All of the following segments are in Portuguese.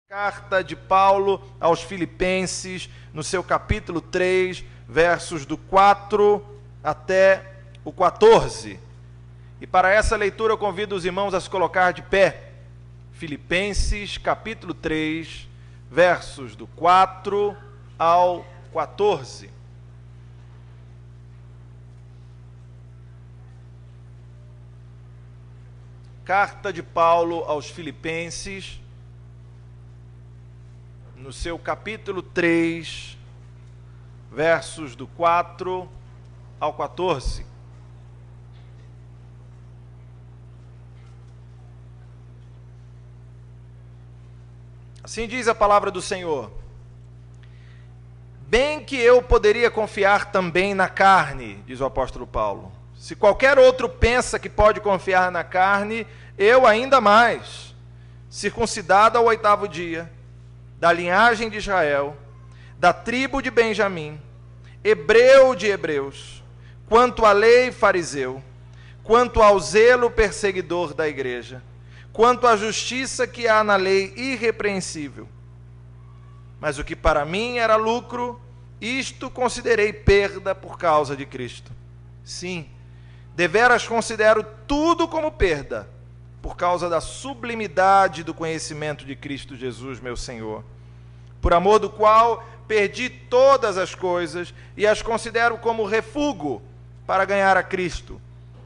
Carta de Paulo aos Filipenses, no seu capítulo 3, versos do 4 até o 14. E para essa leitura eu convido os irmãos a se colocar de pé. Filipenses, capítulo 3, versos do 4 ao 14. Carta de Paulo aos Filipenses, no seu capítulo 3, versos do 4 ao 14. Assim diz a palavra do Senhor: bem que eu poderia confiar também na carne, diz o apóstolo Paulo. Se qualquer outro pensa que pode confiar na carne, eu ainda mais, circuncidado ao 8º dia, da linhagem de Israel, da tribo de Benjamim, hebreu de hebreus, quanto à lei fariseu, quanto ao zelo perseguidor da igreja, quanto à justiça que há na lei irrepreensível. Mas o que para mim era lucro, isto considerei perda por causa de Cristo. Sim, deveras considero tudo como perda, por causa da sublimidade do conhecimento de Cristo Jesus, meu Senhor, por amor do qual perdi todas as coisas e as considero como refúgio para ganhar a Cristo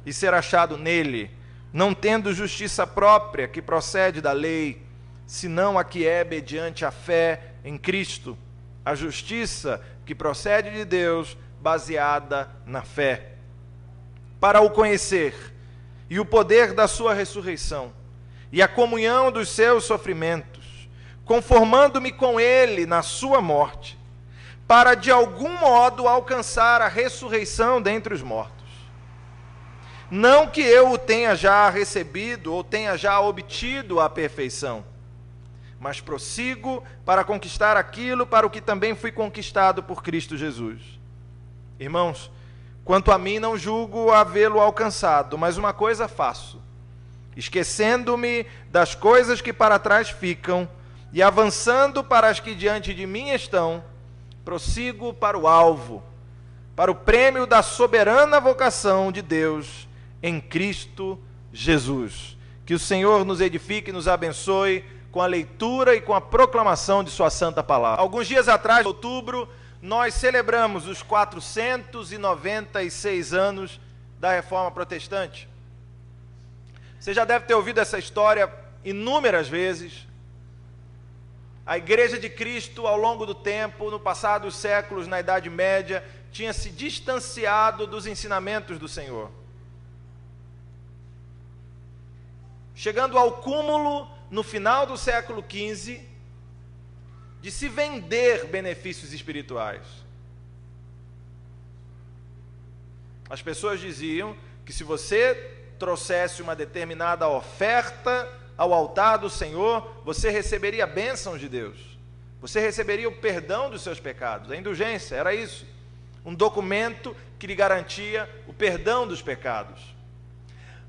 e ser achado nele, não tendo justiça própria que procede da lei, senão a que é mediante a fé em Cristo, a justiça que procede de Deus, baseada na fé, para o conhecer e o poder da sua ressurreição, e a comunhão dos seus sofrimentos, conformando-me com ele na sua morte, para de algum modo alcançar a ressurreição dentre os mortos. Não que eu o tenha já recebido ou tenha já obtido a perfeição, mas prossigo para conquistar aquilo para o que também fui conquistado por Cristo Jesus. Irmãos, quanto a mim, não julgo havê-lo alcançado, mas uma coisa faço, esquecendo-me das coisas que para trás ficam e avançando para as que diante de mim estão, prossigo para o alvo, para o prêmio da soberana vocação de Deus em Cristo Jesus. Que o Senhor nos edifique e nos abençoe com a leitura e com a proclamação de sua santa palavra. Alguns dias atrás, em outubro, nós celebramos os 496 anos da Reforma Protestante. Você já deve ter ouvido essa história inúmeras vezes. A Igreja de Cristo, ao longo do tempo, no passado dos séculos, na Idade Média, tinha se distanciado dos ensinamentos do Senhor, chegando ao cúmulo, no final do século XV, de se vender benefícios espirituais. As pessoas diziam que se você trouxesse uma determinada oferta ao altar do Senhor, você receberia bênçãos de Deus, você receberia o perdão dos seus pecados. A indulgência era isso, um documento que lhe garantia o perdão dos pecados.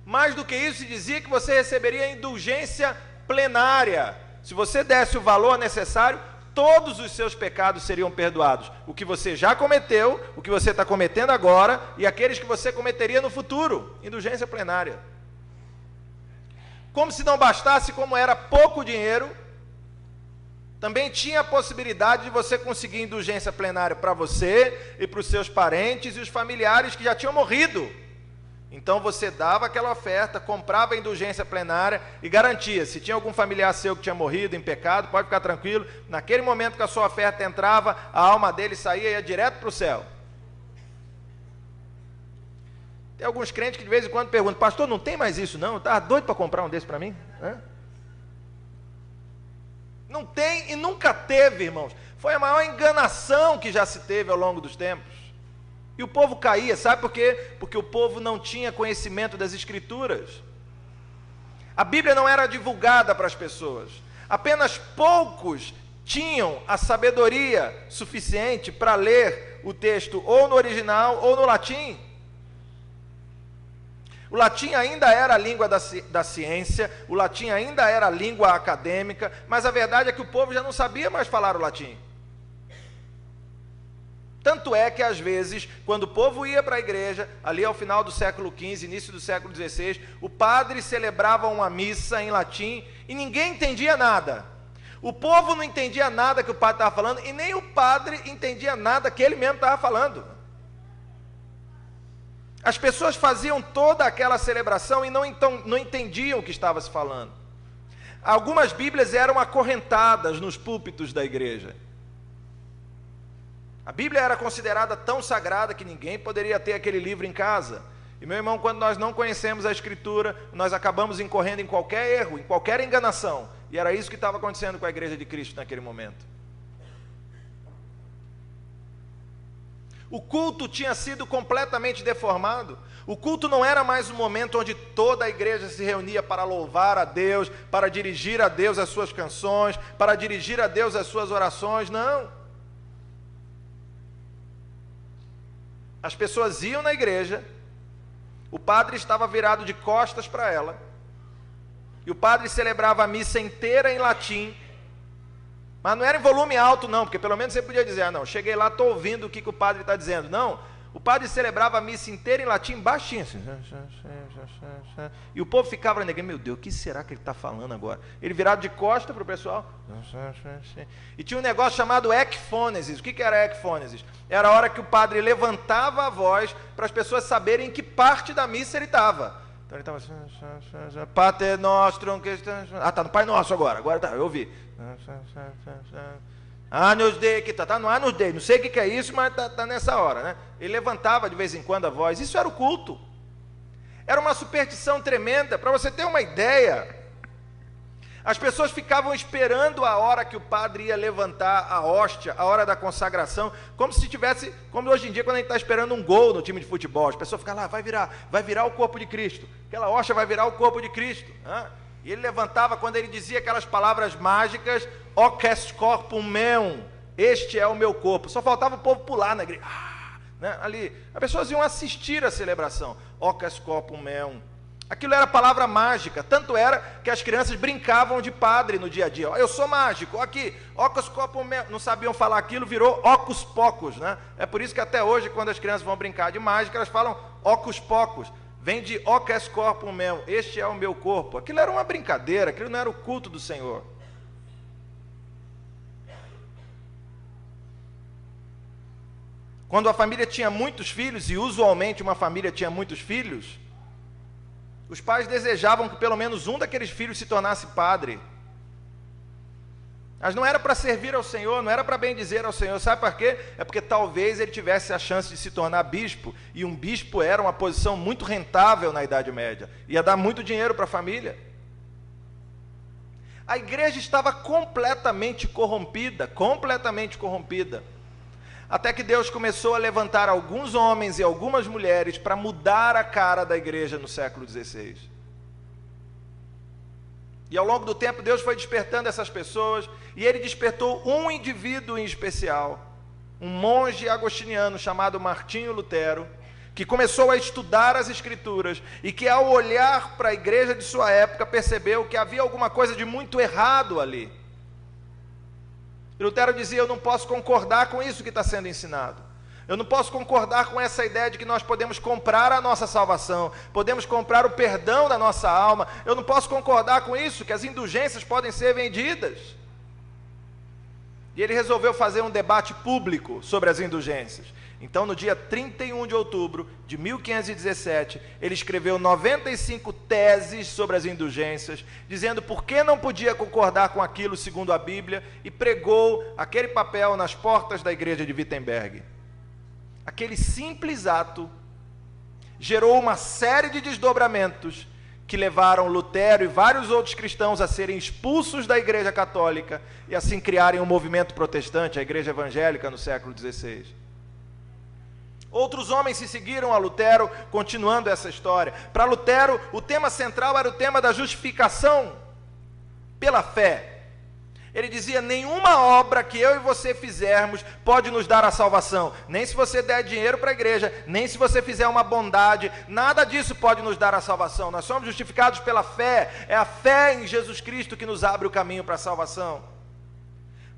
Mais do que isso, se dizia que você receberia a indulgência plenária. Se você desse o valor necessário, todos os seus pecados seriam perdoados. O que você já cometeu, o que você está cometendo agora e aqueles que você cometeria no futuro. Indulgência plenária. Como se não bastasse, como era pouco dinheiro, também tinha a possibilidade de você conseguir indulgência plenária para você e para os seus parentes e os familiares que já tinham morrido. Então você dava aquela oferta, comprava a indulgência plenária e garantia, se tinha algum familiar seu que tinha morrido em pecado, pode ficar tranquilo, naquele momento que a sua oferta entrava, a alma dele saía e ia direto para o céu. Tem alguns crentes que de vez em quando perguntam: pastor, não tem mais isso não? Eu estava doido para comprar um desse para mim? Não tem e nunca teve, irmãos. Foi a maior enganação que já se teve ao longo dos tempos. E o povo caía, sabe por quê? Porque o povo não tinha conhecimento das Escrituras. A Bíblia não era divulgada para as pessoas. Apenas poucos tinham a sabedoria suficiente para ler o texto ou no original ou no latim. O latim ainda era a língua da ciência, o latim ainda era a língua acadêmica, mas a verdade é que o povo já não sabia mais falar o latim. Tanto é que, às vezes, quando o povo ia para a igreja, ali ao final do século XV, início do século XVI, o padre celebrava uma missa em latim e ninguém entendia nada. O povo não entendia nada que o padre estava falando e nem o padre entendia nada que ele mesmo estava falando. As pessoas faziam toda aquela celebração e não entendiam o que estava se falando. Algumas Bíblias eram acorrentadas nos púlpitos da igreja. A Bíblia era considerada tão sagrada que ninguém poderia ter aquele livro em casa. E, meu irmão, quando nós não conhecemos a Escritura, nós acabamos incorrendo em qualquer erro, em qualquer enganação. E era isso que estava acontecendo com a igreja de Cristo naquele momento. O culto tinha sido completamente deformado. O culto não era mais um momento onde toda a igreja se reunia para louvar a Deus, para dirigir a Deus as suas canções, para dirigir a Deus as suas orações. Não. As pessoas iam na igreja, o padre estava virado de costas para ela, e o padre celebrava a missa inteira em latim, mas não era em volume alto não, porque pelo menos você podia dizer, não, cheguei lá, estou ouvindo o que o padre está dizendo. Não, o padre celebrava a missa inteira em latim, baixinho assim, e o povo ficava na igreja, meu Deus, o que será que ele está falando agora? Ele virado de costas para o pessoal, e tinha um negócio chamado ecfônesis. O que era ecfônesis? Era a hora que o padre levantava a voz para as pessoas saberem em que parte da missa ele estava. Então ele estava Pater Nostrum, tá no Pai Nosso agora tá, eu ouvi. Agnus Dei, que tá no Agnus Dei, não sei o que é isso, mas tá nessa hora, né? Ele levantava de vez em quando a voz, isso era o culto. Era uma superstição tremenda. Para você ter uma ideia, as pessoas ficavam esperando a hora que o padre ia levantar a hóstia, a hora da consagração, como se tivesse, como hoje em dia quando a gente está esperando um gol no time de futebol, as pessoas ficam lá, vai virar o corpo de Cristo, aquela hóstia vai virar o corpo de Cristo, né? E ele levantava quando ele dizia aquelas palavras mágicas, hoc est corpum meum, este é o meu corpo, só faltava o povo pular na igreja, né? Ali, as pessoas iam assistir a celebração, hoc est corpum meum. Aquilo era palavra mágica, tanto era que as crianças brincavam de padre no dia a dia. Eu sou mágico, aqui, ocus corpus meum. Não sabiam falar aquilo, virou ocus pocus, né? É por isso que até hoje, quando as crianças vão brincar de mágica, elas falam ocus pocus. Vem de hoc est corpum meum, este é o meu corpo. Aquilo era uma brincadeira, aquilo não era o culto do Senhor. Quando a família tinha muitos filhos, e usualmente uma família tinha muitos filhos, os pais desejavam que pelo menos um daqueles filhos se tornasse padre. Mas não era para servir ao Senhor, não era para bendizer ao Senhor. Sabe por quê? É porque talvez ele tivesse a chance de se tornar bispo, e um bispo era uma posição muito rentável na Idade Média, ia dar muito dinheiro para a família. A igreja estava completamente corrompida, até que Deus começou a levantar alguns homens e algumas mulheres para mudar a cara da igreja no século XVI. E ao longo do tempo Deus foi despertando essas pessoas, e ele despertou um indivíduo em especial, um monge agostiniano chamado Martinho Lutero, que começou a estudar as Escrituras, e que ao olhar para a igreja de sua época percebeu que havia alguma coisa de muito errado ali. E Lutero dizia, eu não posso concordar com isso que está sendo ensinado. Eu não posso concordar com essa ideia de que nós podemos comprar a nossa salvação, podemos comprar o perdão da nossa alma. Eu não posso concordar com isso, que as indulgências podem ser vendidas. E ele resolveu fazer um debate público sobre as indulgências. Então, no dia 31 de outubro de 1517, ele escreveu 95 teses sobre as indulgências, dizendo por que não podia concordar com aquilo segundo a Bíblia, e pregou aquele papel nas portas da igreja de Wittenberg. Aquele simples ato gerou uma série de desdobramentos que levaram Lutero e vários outros cristãos a serem expulsos da igreja católica e assim criarem um movimento protestante, a igreja evangélica no século XVI. Outros homens se seguiram a Lutero, continuando essa história. Para Lutero, o tema central era o tema da justificação pela fé. Ele dizia: nenhuma obra que eu e você fizermos pode nos dar a salvação. Nem se você der dinheiro para a igreja, nem se você fizer uma bondade, nada disso pode nos dar a salvação. Nós somos justificados pela fé. É a fé em Jesus Cristo que nos abre o caminho para a salvação.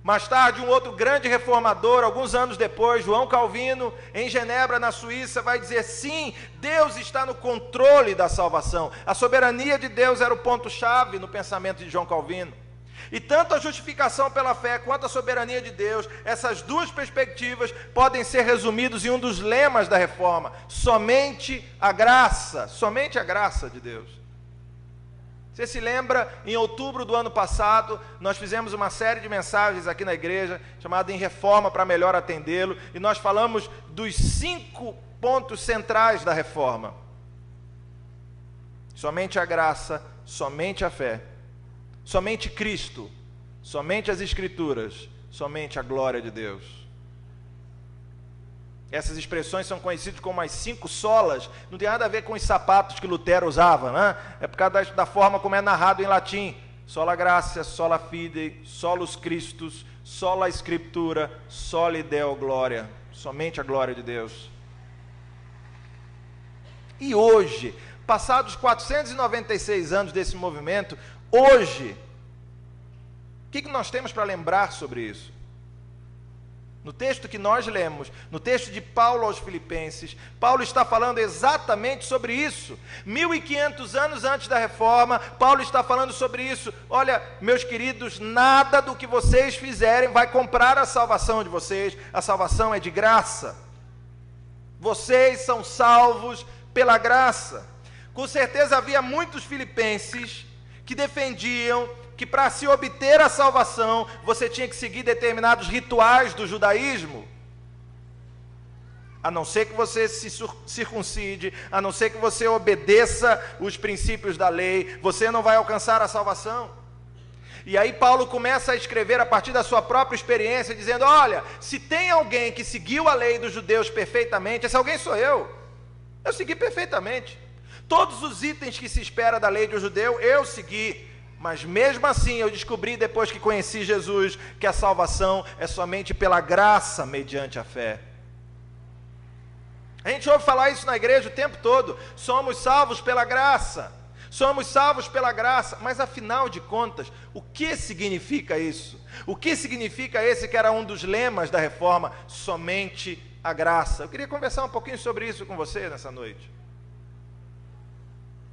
Mais tarde, um outro grande reformador, alguns anos depois, João Calvino, em Genebra, na Suíça, vai dizer: sim, Deus está no controle da salvação. A soberania de Deus era o ponto-chave no pensamento de João Calvino. E tanto a justificação pela fé quanto a soberania de Deus, essas duas perspectivas podem ser resumidos em um dos lemas da reforma: somente a graça de Deus. Você se lembra, em outubro do ano passado, nós fizemos uma série de mensagens aqui na igreja, chamada Em Reforma para Melhor Atendê-lo, e nós falamos dos 5 pontos centrais da reforma: somente a graça, somente a fé, somente Cristo, somente as Escrituras, somente a glória de Deus. Essas expressões são conhecidas como as 5 solas. Não tem nada a ver com os sapatos que Lutero usava, né? É por causa da forma como é narrado em latim: sola gratia, sola fide, solus Christus, sola Scriptura, soli Deo gloria. Somente a glória de Deus. E hoje, passados 496 anos desse movimento, hoje, o que nós temos para lembrar sobre isso? No texto que nós lemos, no texto de Paulo aos Filipenses, Paulo está falando exatamente sobre isso. 1500 anos antes da reforma, Paulo está falando sobre isso. Olha, meus queridos, nada do que vocês fizerem vai comprar a salvação de vocês. A salvação é de graça. Vocês são salvos pela graça. Com certeza havia muitos filipenses que defendiam que para se obter a salvação, você tinha que seguir determinados rituais do judaísmo. A não ser que você se circuncide, a não ser que você obedeça os princípios da lei, você não vai alcançar a salvação. E aí Paulo começa a escrever a partir da sua própria experiência, dizendo: olha, se tem alguém que seguiu a lei dos judeus perfeitamente, esse alguém sou eu. Eu segui perfeitamente. Todos os itens que se espera da lei do judeu, eu segui. Mas mesmo assim eu descobri, depois que conheci Jesus, que a salvação é somente pela graça mediante a fé. A gente ouve falar isso na igreja o tempo todo: somos salvos pela graça, somos salvos pela graça. Mas afinal de contas, o que significa isso? O que significa esse que era um dos lemas da reforma: somente a graça? Eu queria conversar um pouquinho sobre isso com você nessa noite.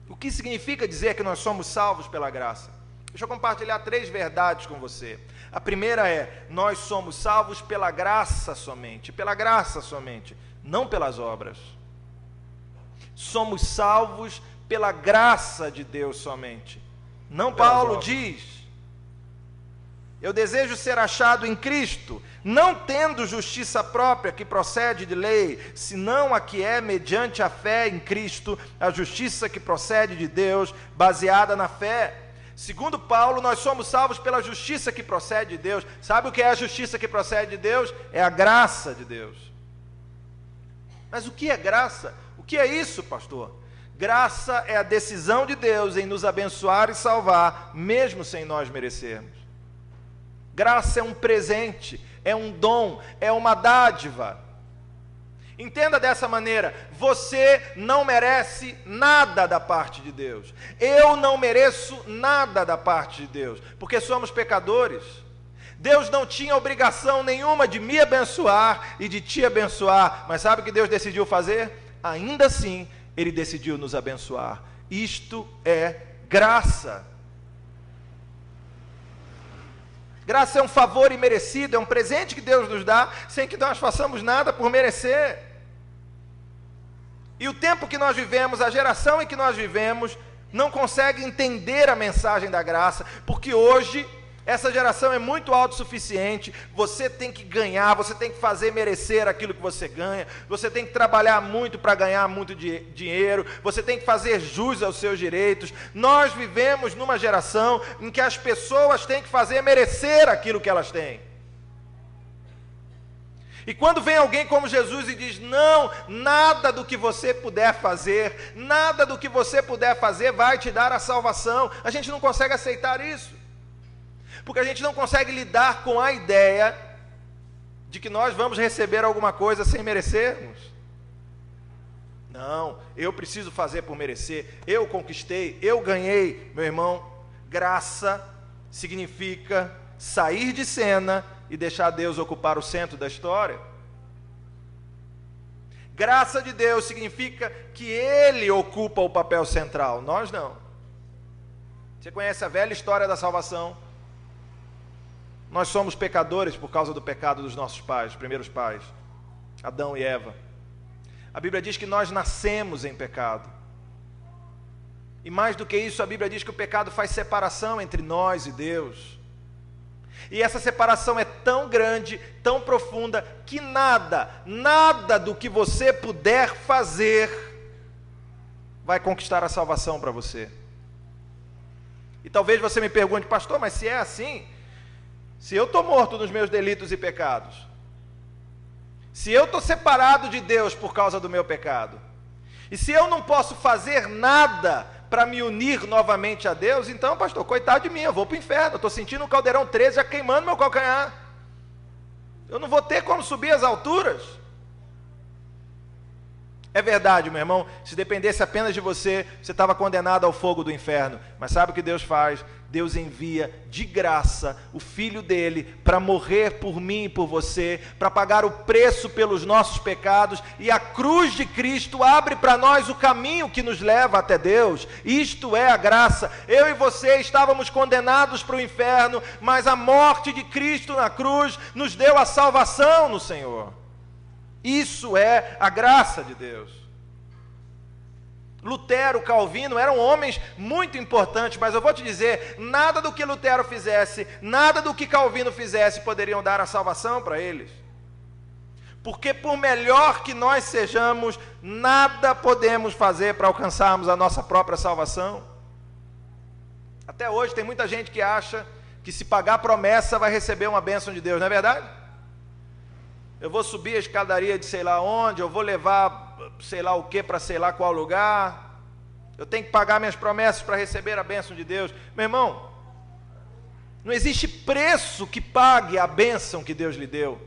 O que significa dizer que nós somos salvos pela graça? Deixa eu compartilhar 3 verdades com você. A primeira é: nós somos salvos pela graça somente, não pelas obras. Somos salvos pela graça de Deus somente, não Paulo diz: eu desejo ser achado em Cristo, não tendo justiça própria que procede de lei, senão a que é mediante a fé em Cristo, a justiça que procede de Deus, baseada na fé. Segundo Paulo, nós somos salvos pela justiça que procede de Deus. Sabe o que é a justiça que procede de Deus? É a graça de Deus. Mas o que é graça? O que é isso, pastor? Graça é a decisão de Deus em nos abençoar e salvar, mesmo sem nós merecermos. Graça é um presente, é um dom, é uma dádiva. Entenda dessa maneira: você não merece nada da parte de Deus. Eu não mereço nada da parte de Deus, porque somos pecadores. Deus não tinha obrigação nenhuma de me abençoar e de te abençoar. Mas sabe o que Deus decidiu fazer? Ainda assim, Ele decidiu nos abençoar. Isto é graça. Graça é um favor imerecido, é um presente que Deus nos dá, sem que nós façamos nada por merecer. E o tempo que nós vivemos, a geração em que nós vivemos, não consegue entender a mensagem da graça, porque hoje essa geração é muito autossuficiente. Você tem que ganhar, você tem que fazer merecer aquilo que você ganha, você tem que trabalhar muito para ganhar muito dinheiro, você tem que fazer jus aos seus direitos. Nós vivemos numa geração em que as pessoas têm que fazer merecer aquilo que elas têm. E quando vem alguém como Jesus e diz: não, nada do que você puder fazer, nada do que você puder fazer vai te dar a salvação, a gente não consegue aceitar isso. Porque a gente não consegue lidar com a ideia de que nós vamos receber alguma coisa sem merecermos. Não, eu preciso fazer por merecer, eu conquistei, eu ganhei. Meu irmão, graça significa sair de cena e deixar Deus ocupar o centro da história. Graça de Deus significa que Ele ocupa o papel central, nós não. Você conhece a velha história da salvação? Nós somos pecadores por causa do pecado dos nossos pais, os primeiros pais, Adão e Eva. A Bíblia diz que nós nascemos em pecado. E mais do que isso, a Bíblia diz que o pecado faz separação entre nós e Deus. E essa separação é tão grande, tão profunda, que nada do que você puder fazer vai conquistar a salvação para você. E talvez você me pergunte, pastor, mas se é assim, se eu estou morto nos meus delitos e pecados, se eu estou separado de Deus por causa do meu pecado, e se eu não posso fazer nada para me unir novamente a Deus, então, pastor, coitado de mim, eu vou para o inferno, eu estou sentindo o caldeirão 13 já queimando meu calcanhar, eu não vou ter como subir as alturas. É verdade, meu irmão, se dependesse apenas de você, você estava condenado ao fogo do inferno. Mas sabe o que Deus faz? Deus envia de graça o Filho dele para morrer por mim e por você, para pagar o preço pelos nossos pecados, e a cruz de Cristo abre para nós o caminho que nos leva até Deus. Isto é a graça. Eu e você estávamos condenados para o inferno, mas a morte de Cristo na cruz nos deu a salvação no Senhor. Isso é a graça de Deus. Lutero, Calvino eram homens muito importantes, mas eu vou te dizer, nada do que Lutero fizesse, nada do que Calvino fizesse poderiam dar a salvação para eles. Porque por melhor que nós sejamos, nada podemos fazer para alcançarmos a nossa própria salvação. Até hoje tem muita gente que acha que se pagar a promessa vai receber uma bênção de Deus, não é verdade? Eu vou subir a escadaria de sei lá onde, eu vou levar sei lá o que para sei lá qual lugar, eu tenho que pagar minhas promessas para receber a bênção de Deus. Meu irmão, não existe preço que pague a bênção que Deus lhe deu.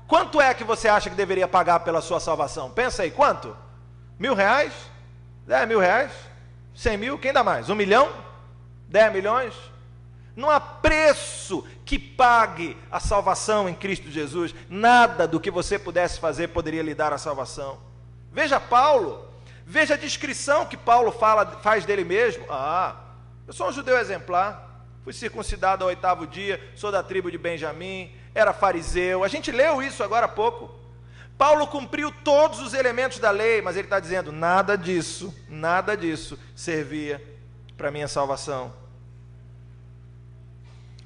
Quanto é que você acha que deveria pagar pela sua salvação? Pensa aí, quanto? R$1.000? 10 mil reais? 100 mil? Quem dá mais? 1 milhão? 10 milhões? Não há preço que pague a salvação em Cristo Jesus. Nada do que você pudesse fazer poderia lhe dar a salvação. Veja Paulo, veja a descrição que Paulo faz dele mesmo. Eu sou um judeu exemplar, fui circuncidado ao 8º dia, sou da tribo de Benjamim, era fariseu. A gente leu isso agora há pouco. Paulo cumpriu todos os elementos da lei, mas ele está dizendo, nada disso servia para a minha salvação.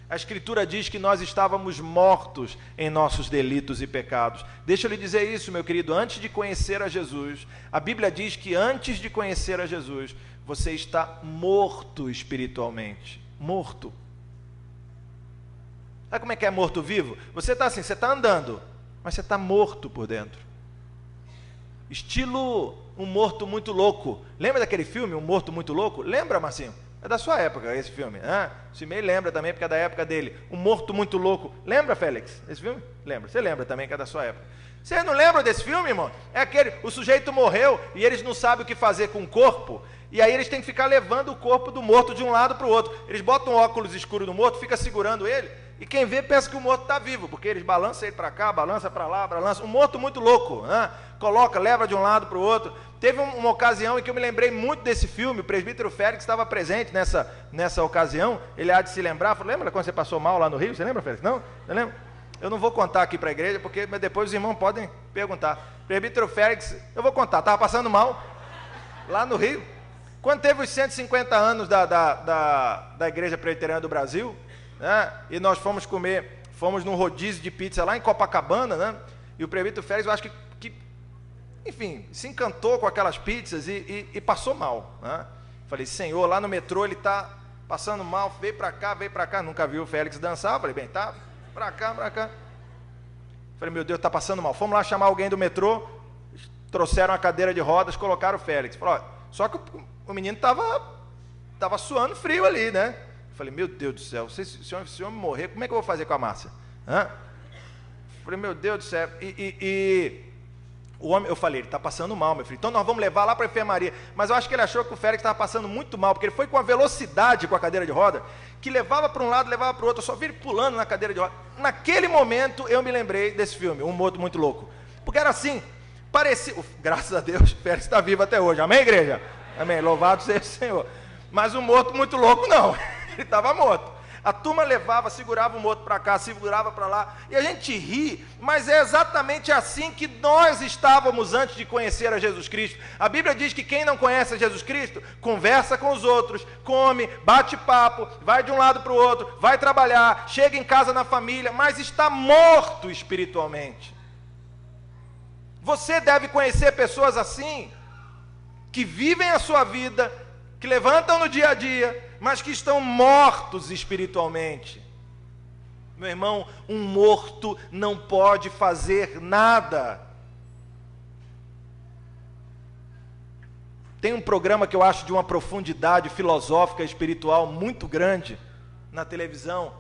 A Escritura diz que nós estávamos mortos em nossos delitos e pecados. Deixa eu lhe dizer isso, meu querido, antes de conhecer a Jesus, a Bíblia diz que antes de conhecer a Jesus, você está morto espiritualmente. Morto. Sabe como é que é morto-vivo? Você está assim, você está andando, mas você está morto por dentro. Estilo Um Morto Muito Louco. Lembra daquele filme, Um Morto Muito Louco? Lembra, Marcinho? É da sua época esse filme. O Cimei lembra também, porque é da época dele. Um Morto Muito Louco. Lembra, Félix, esse filme? Lembra. Você lembra também que é da sua época. Você não lembra desse filme, irmão? É aquele, o sujeito morreu e eles não sabem o que fazer com o corpo, e aí eles têm que ficar levando o corpo do morto de um lado para o outro. Eles botam um óculos escuro no morto, fica segurando ele, e quem vê pensa que o morto está vivo, porque eles balançam ele para cá, balança para lá, balança. Um morto muito louco, coloca, leva de um lado para o outro. Teve uma ocasião em que eu me lembrei muito desse filme, o presbítero Félix estava presente nessa ocasião, ele há de se lembrar. Falou, lembra quando você passou mal lá no Rio? Você lembra, Félix? Não? Você lembra? Eu não vou contar aqui para a igreja, porque depois os irmãos podem perguntar. Presbítero Félix, eu vou contar, estava passando mal lá no Rio, quando teve os 150 anos da Igreja Presbiteriana do Brasil, e nós fomos num rodízio de pizza lá em Copacabana, e o presbítero Félix, eu acho que enfim, se encantou com aquelas pizzas e passou mal. Falei, Senhor, lá no metrô ele está passando mal, veio para cá, nunca viu o Félix dançar. Falei, bem, tá, para cá. Falei, meu Deus, está passando mal. Fomos lá chamar alguém do metrô, trouxeram a cadeira de rodas, colocaram o Félix. Falei, só que o menino estava suando frio ali, né? Falei, meu Deus do céu, se o senhor morrer, como é que eu vou fazer com a Márcia? Falei, meu Deus do céu. O homem, eu falei, ele está passando mal, meu filho. Então nós vamos levar lá para a enfermaria. Mas eu acho que ele achou que o Félix estava passando muito mal, porque ele foi com a velocidade com a cadeira de roda, que levava para um lado, levava para o outro. Eu só vi ele pulando na cadeira de roda. Naquele momento eu me lembrei desse filme, Um Morto Muito Louco. Porque era assim, parecia... Graças a Deus, o Félix está vivo até hoje. Amém, igreja? Amém. Louvado seja o Senhor. Mas o morto muito louco, não. Ele estava morto. A turma levava, segurava o morto para cá, segurava para lá, e a gente ri, mas é exatamente assim que nós estávamos antes de conhecer a Jesus Cristo. A Bíblia diz que quem não conhece a Jesus Cristo, conversa com os outros, come, bate papo, vai de um lado para o outro, vai trabalhar, chega em casa na família, mas está morto espiritualmente. Você deve conhecer pessoas assim, que vivem a sua vida, que levantam no dia a dia, mas que estão mortos espiritualmente. Meu irmão, um morto não pode fazer nada. Tem um programa que eu acho de uma profundidade filosófica e espiritual muito grande na televisão,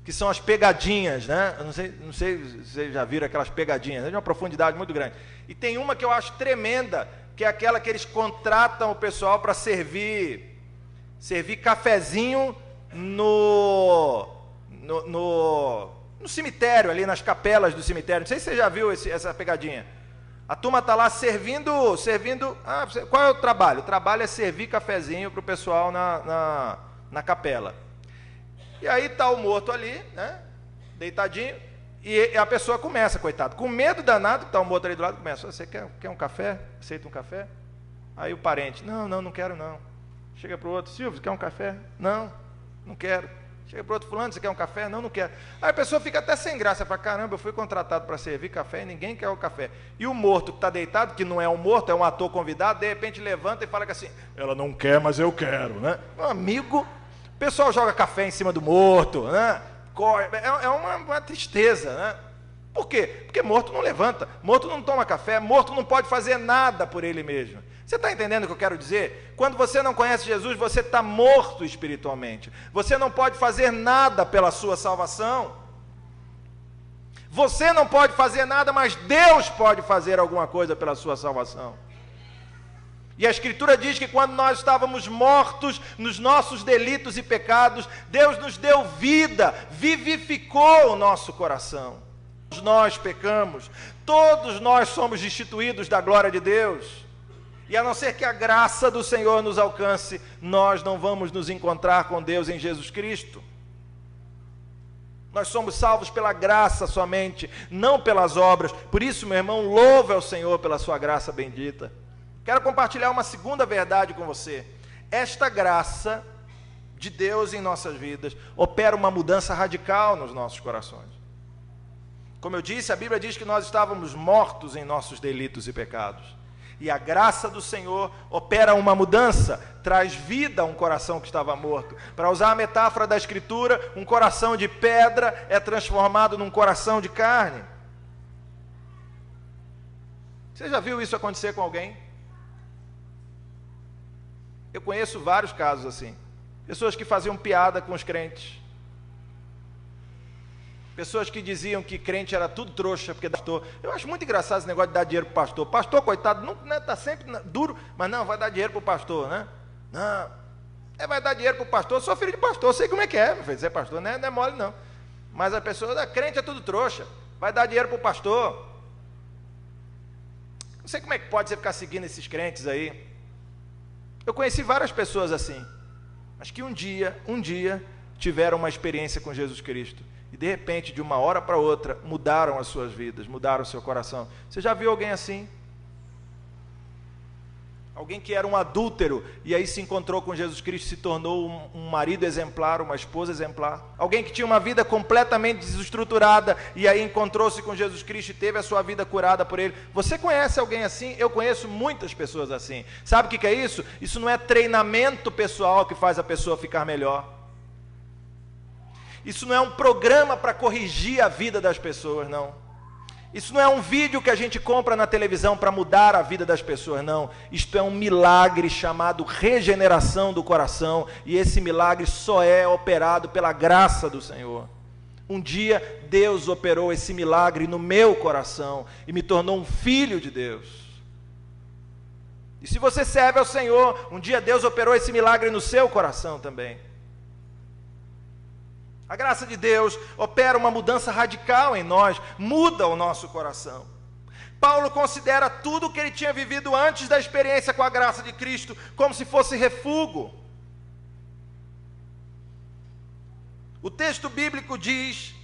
que são as pegadinhas, né? Eu não sei se vocês já viram aquelas pegadinhas, é de uma profundidade muito grande. E tem uma que eu acho tremenda, que é aquela que eles contratam o pessoal para servir cafezinho no cemitério, ali nas capelas do cemitério. Não sei se você já viu essa pegadinha. A turma está lá servindo. Qual é o trabalho? O trabalho é servir cafezinho para o pessoal na capela. E aí está o morto ali, né, deitadinho, e a pessoa começa, coitado, com medo danado, que está o morto ali do lado, começa, você quer um café? Aceita um café? Aí o parente, não quero não. Chega para o outro, Silvio, quer um café? Não quero. Chega para o outro, fulano, você quer um café? Não quero. Aí a pessoa fica até sem graça, fala, caramba, eu fui contratado para servir café e ninguém quer o café. E o morto que está deitado, que não é um morto, é um ator convidado, de repente levanta e fala que assim, ela não quer, mas eu quero, né? Meu amigo, o pessoal joga café em cima do morto, né? É uma tristeza, né? Por quê? Porque morto não levanta, morto não toma café, morto não pode fazer nada por ele mesmo. Você está entendendo o que eu quero dizer? Quando você não conhece Jesus, você está morto espiritualmente. Você não pode fazer nada pela sua salvação. Você não pode fazer nada, mas Deus pode fazer alguma coisa pela sua salvação. E a Escritura diz que quando nós estávamos mortos nos nossos delitos e pecados, Deus nos deu vida, vivificou o nosso coração. Todos nós pecamos, todos nós somos destituídos da glória de Deus. E a não ser que a graça do Senhor nos alcance, nós não vamos nos encontrar com Deus em Jesus Cristo. Nós somos salvos pela graça somente, não pelas obras. Por isso, meu irmão, louve ao Senhor pela sua graça bendita. Quero compartilhar uma segunda verdade com você. Esta graça de Deus em nossas vidas opera uma mudança radical nos nossos corações. Como eu disse, a Bíblia diz que nós estávamos mortos em nossos delitos e pecados. E a graça do Senhor opera uma mudança, traz vida a um coração que estava morto. Para usar a metáfora da Escritura, um coração de pedra é transformado num coração de carne. Você já viu isso acontecer com alguém? Eu conheço vários casos assim. Pessoas que faziam piada com os crentes. Pessoas que diziam que crente era tudo trouxa, porque pastor. Eu acho muito engraçado esse negócio de dar dinheiro para o pastor. Pastor, coitado, não está sempre duro, mas não, vai dar dinheiro para o pastor, né? Não, vai dar dinheiro para o pastor. Eu sou filho de pastor, sei como é que é, meu filho, ser pastor não é mole não. Mas a pessoa, crente é tudo trouxa, vai dar dinheiro para o pastor. Não sei como é que pode você ficar seguindo esses crentes aí. Eu conheci várias pessoas assim, mas que um dia tiveram uma experiência com Jesus Cristo. E de repente, de uma hora para outra, mudaram as suas vidas, mudaram o seu coração. Você já viu alguém assim? Alguém que era um adúltero e aí se encontrou com Jesus Cristo, se tornou um marido exemplar, uma esposa exemplar. Alguém que tinha uma vida completamente desestruturada e aí encontrou-se com Jesus Cristo e teve a sua vida curada por Ele. Você conhece alguém assim? Eu conheço muitas pessoas assim. Sabe o que é isso? Isso não é treinamento pessoal que faz a pessoa ficar melhor. Isso não é um programa para corrigir a vida das pessoas, não. Isso não é um vídeo que a gente compra na televisão para mudar a vida das pessoas, não. Isto é um milagre chamado regeneração do coração, e esse milagre só é operado pela graça do Senhor. Um dia Deus operou esse milagre no meu coração e me tornou um filho de Deus. E se você serve ao Senhor, um dia Deus operou esse milagre no seu coração também. A graça de Deus opera uma mudança radical em nós, muda o nosso coração. Paulo considera tudo o que ele tinha vivido antes da experiência com a graça de Cristo como se fosse refúgio. O texto bíblico diz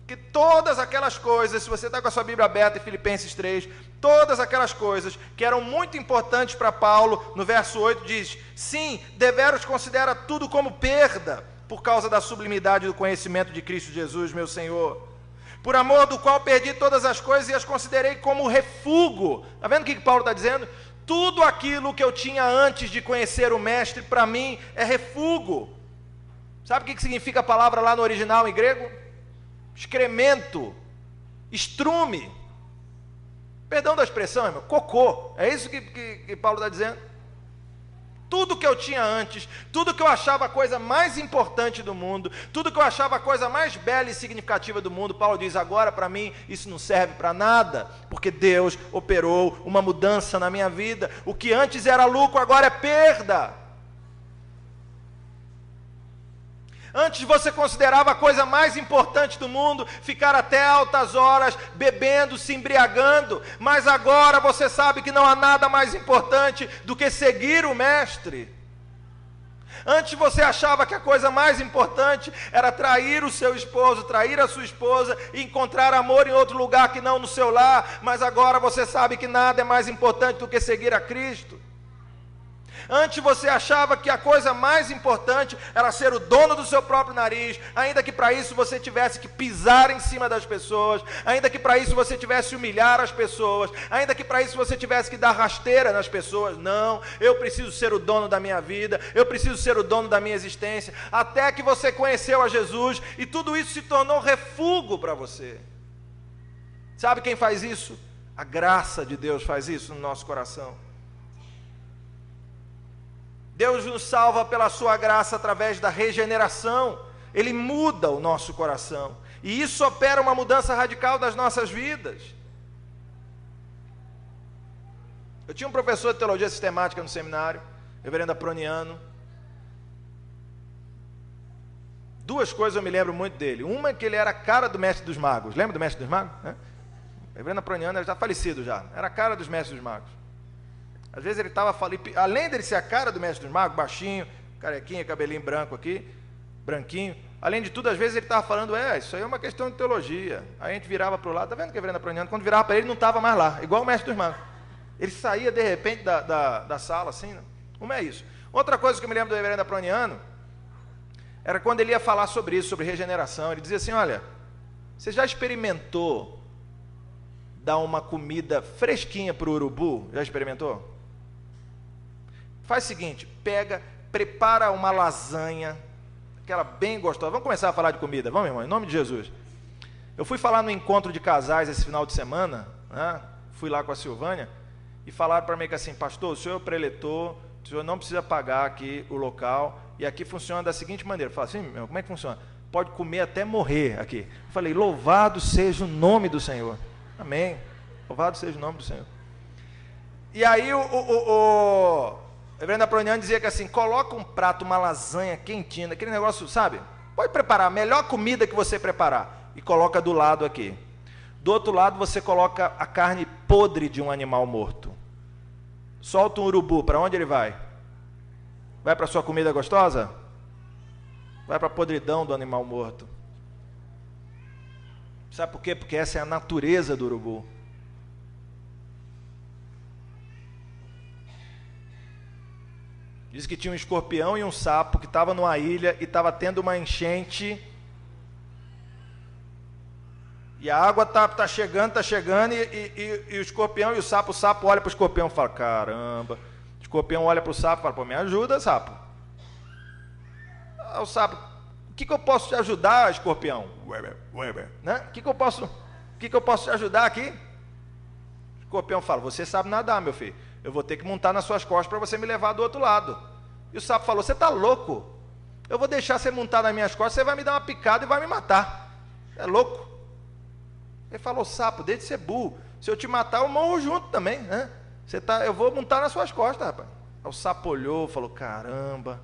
que todas aquelas coisas, se você está com a sua Bíblia aberta em Filipenses 3, todas aquelas coisas que eram muito importantes para Paulo, no verso 8 diz: sim, deveros considera tudo como perda, por causa da sublimidade do conhecimento de Cristo Jesus, meu Senhor, por amor do qual perdi todas as coisas e as considerei como refúgio. Está vendo o que Paulo está dizendo? Tudo aquilo que eu tinha antes de conhecer o Mestre, para mim, é refúgio. Sabe o que significa a palavra lá no original em grego? Excremento, estrume. Perdão da expressão, irmão, cocô. É isso que Paulo está dizendo? Tudo que eu tinha antes, tudo que eu achava a coisa mais importante do mundo, tudo que eu achava a coisa mais bela e significativa do mundo, Paulo diz: agora para mim isso não serve para nada, porque Deus operou uma mudança na minha vida. O que antes era lucro, agora é perda. Antes você considerava a coisa mais importante do mundo ficar até altas horas bebendo, se embriagando, mas agora você sabe que não há nada mais importante do que seguir o Mestre. Antes você achava que a coisa mais importante era trair o seu esposo, trair a sua esposa e encontrar amor em outro lugar que não no seu lar, mas agora você sabe que nada é mais importante do que seguir a Cristo. Antes você achava que a coisa mais importante era ser o dono do seu próprio nariz, ainda que para isso você tivesse que pisar em cima das pessoas, ainda que para isso você tivesse que humilhar as pessoas, ainda que para isso você tivesse que dar rasteira nas pessoas. Não, eu preciso ser o dono da minha vida, eu preciso ser o dono da minha existência, até que você conheceu a Jesus e tudo isso se tornou refúgio para você. Sabe quem faz isso? A graça de Deus faz isso no nosso coração. Deus nos salva pela sua graça através da regeneração. Ele muda o nosso coração. E isso opera uma mudança radical das nossas vidas. Eu tinha um professor de teologia sistemática no seminário, reverendo Aproniano. Duas coisas eu me lembro muito dele. Uma é que ele era a cara do mestre dos magos. Lembra do mestre dos magos? O reverendo Aproniano era já falecido já. Era a cara dos mestres dos magos. Às vezes ele estava falando, além dele ser a cara do mestre dos magos, baixinho, carequinha, cabelinho branco aqui, branquinho, além de tudo, às vezes ele estava falando: isso aí é uma questão de teologia. Aí a gente virava para o lado, tá vendo que é reverendo Aproniano? Quando virava para ele, não estava mais lá, igual o mestre dos magos. Ele saía de repente da sala assim, né? Como é isso? Outra coisa que eu me lembro do reverendo Aproniano era quando ele ia falar sobre isso, sobre regeneração. Ele dizia assim: olha, você já experimentou dar uma comida fresquinha para o urubu? Já experimentou? Faz o seguinte, prepara uma lasanha, aquela bem gostosa. Vamos começar a falar de comida, vamos, irmão, em nome de Jesus. Eu fui falar no encontro de casais esse final de semana, né? Fui lá com a Silvânia, e falaram para mim que assim: pastor, o senhor é o preletor, o senhor não precisa pagar aqui o local, e aqui funciona da seguinte maneira. Eu falei assim: meu, como é que funciona? Pode comer até morrer aqui. Eu falei: louvado seja o nome do Senhor. Amém. Louvado seja o nome do Senhor. E aí o reverendo Aproniano dizia que assim: coloca um prato, uma lasanha quentinha, aquele negócio, sabe? Pode preparar a melhor comida que você preparar e coloca do lado aqui. Do outro lado você coloca a carne podre de um animal morto. Solta um urubu, para onde ele vai? Vai para a sua comida gostosa? Vai para a podridão do animal morto. Sabe por quê? Porque essa é a natureza do urubu. Diz que tinha um escorpião e um sapo que estava numa ilha e estava tendo uma enchente. E a água tá chegando, e o escorpião e o sapo olha para o escorpião e fala: caramba. O escorpião olha para o sapo e fala: pô, me ajuda, sapo. O sapo: o que eu posso te ajudar, escorpião? Né? O que eu posso que eu posso te ajudar aqui? O escorpião fala, você sabe nadar, meu filho, eu vou ter que montar nas suas costas para você me levar do outro lado. E o sapo falou, você está louco? Eu vou deixar você montar nas minhas costas, você vai me dar uma picada e vai me matar. É louco? Ele falou, sapo, deixa de ser burro, se eu te matar eu morro junto também, né? Eu vou montar nas suas costas, rapaz. Aí o sapo olhou, falou, caramba,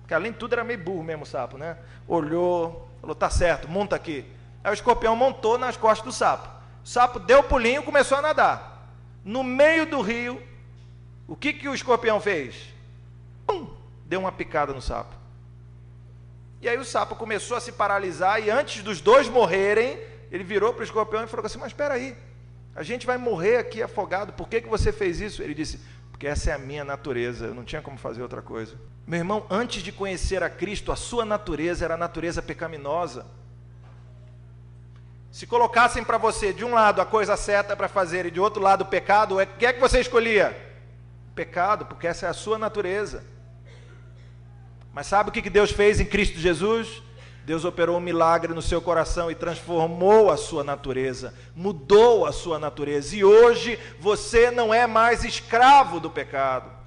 porque além de tudo era meio burro mesmo o sapo, né? Olhou, falou, tá certo, monta aqui. Aí o escorpião montou nas costas do sapo. O sapo deu o pulinho e começou a nadar. No meio do rio, o que o escorpião fez? Pum! Deu uma picada no sapo. E aí o sapo começou a se paralisar e antes dos dois morrerem, ele virou para o escorpião e falou assim, mas espera aí, a gente vai morrer aqui afogado, por que você fez isso? Ele disse, porque essa é a minha natureza, eu não tinha como fazer outra coisa. Meu irmão, antes de conhecer a Cristo, a sua natureza era a natureza pecaminosa. Se colocassem para você, de um lado, a coisa certa para fazer e de outro lado o pecado, o que é que você escolhia? Pecado, porque essa é a sua natureza. Mas sabe o que Deus fez em Cristo Jesus? Deus operou um milagre no seu coração e transformou a sua natureza, mudou a sua natureza. E hoje você não é mais escravo do pecado.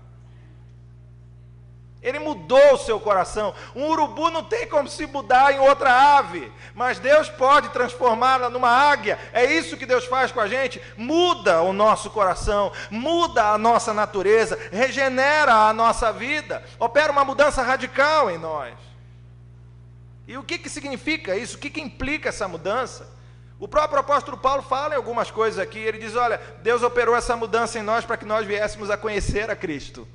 Ele mudou o seu coração. Um urubu não tem como se mudar em outra ave, mas Deus pode transformá-la numa águia. É isso que Deus faz com a gente. Muda o nosso coração, muda a nossa natureza, regenera a nossa vida, opera uma mudança radical em nós. E o que significa isso? O que implica essa mudança? O próprio apóstolo Paulo fala em algumas coisas aqui. Ele diz, olha, Deus operou essa mudança em nós para que nós viéssemos a conhecer a Cristo.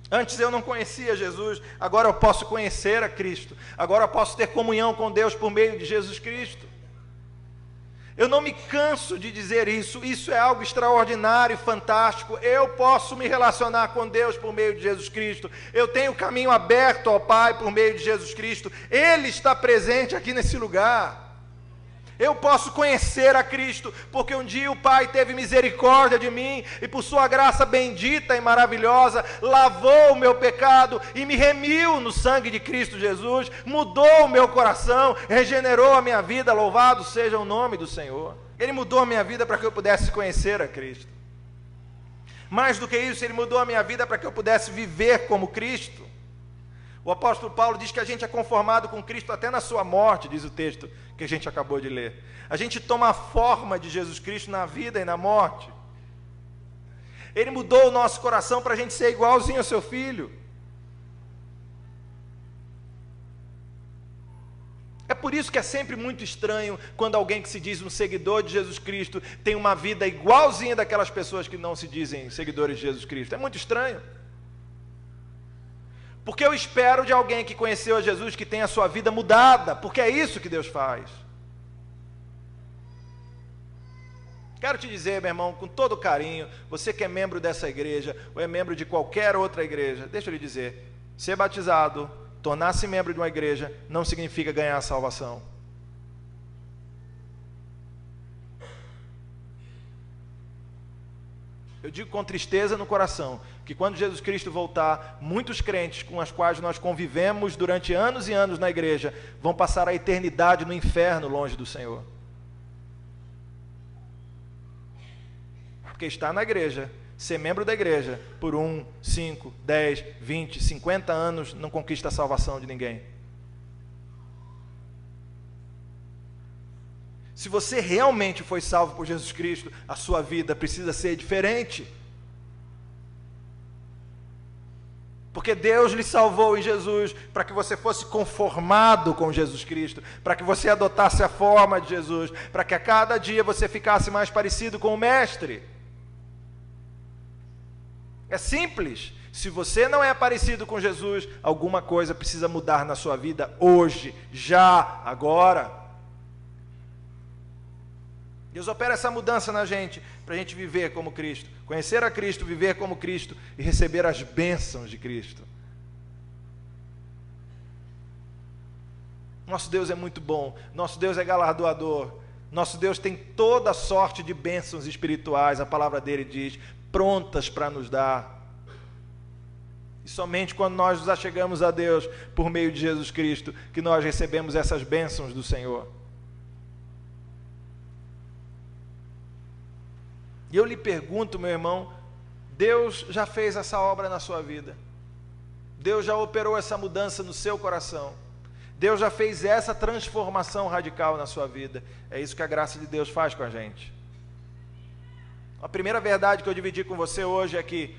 Antes eu não conhecia Jesus, agora eu posso conhecer a Cristo. Agora eu posso ter comunhão com Deus por meio de Jesus Cristo. Eu não me canso de dizer isso, isso é algo extraordinário e fantástico. Eu posso me relacionar com Deus por meio de Jesus Cristo. Eu tenho o caminho aberto ao Pai por meio de Jesus Cristo. Ele está presente aqui nesse lugar. Eu posso conhecer a Cristo, porque um dia o Pai teve misericórdia de mim, e por sua graça bendita e maravilhosa, lavou o meu pecado, e me remiu no sangue de Cristo Jesus, mudou o meu coração, regenerou a minha vida, louvado seja o nome do Senhor. Ele mudou a minha vida para que eu pudesse conhecer a Cristo. Mais do que isso, Ele mudou a minha vida para que eu pudesse viver como Cristo. O apóstolo Paulo diz que a gente é conformado com Cristo até na sua morte, diz o texto que a gente acabou de ler. A gente toma a forma de Jesus Cristo na vida e na morte. Ele mudou o nosso coração para a gente ser igualzinho ao seu Filho. É por isso que é sempre muito estranho quando alguém que se diz um seguidor de Jesus Cristo tem uma vida igualzinha daquelas pessoas que não se dizem seguidores de Jesus Cristo. É muito estranho. Porque eu espero de alguém que conheceu a Jesus que tenha a sua vida mudada, porque é isso que Deus faz. Quero te dizer, meu irmão, com todo carinho, você que é membro dessa igreja, ou é membro de qualquer outra igreja, deixa eu lhe dizer, ser batizado, tornar-se membro de uma igreja, não significa ganhar a salvação. Eu digo com tristeza no coração, que quando Jesus Cristo voltar, muitos crentes com os quais nós convivemos durante anos e anos na igreja, vão passar a eternidade no inferno longe do Senhor. Porque estar na igreja, ser membro da igreja, por 1, 5, 10, 20, 50 anos, não conquista a salvação de ninguém. Se você realmente foi salvo por Jesus Cristo, a sua vida precisa ser diferente. Porque Deus lhe salvou em Jesus para que você fosse conformado com Jesus Cristo, para que você adotasse a forma de Jesus, para que a cada dia você ficasse mais parecido com o Mestre. É simples. Se você não é parecido com Jesus, alguma coisa precisa mudar na sua vida hoje, já, agora. Deus opera essa mudança na gente, para a gente viver como Cristo, conhecer a Cristo, viver como Cristo e receber as bênçãos de Cristo. Nosso Deus é muito bom, nosso Deus é galardoador, nosso Deus tem toda sorte de bênçãos espirituais, a palavra dele diz, prontas para nos dar. E somente quando nós nos achegamos a Deus, por meio de Jesus Cristo, que nós recebemos essas bênçãos do Senhor. E eu lhe pergunto, meu irmão, Deus já fez essa obra na sua vida? Deus já operou essa mudança no seu coração? Deus já fez essa transformação radical na sua vida? É isso que a graça de Deus faz com a gente. A primeira verdade que eu dividi com você hoje é que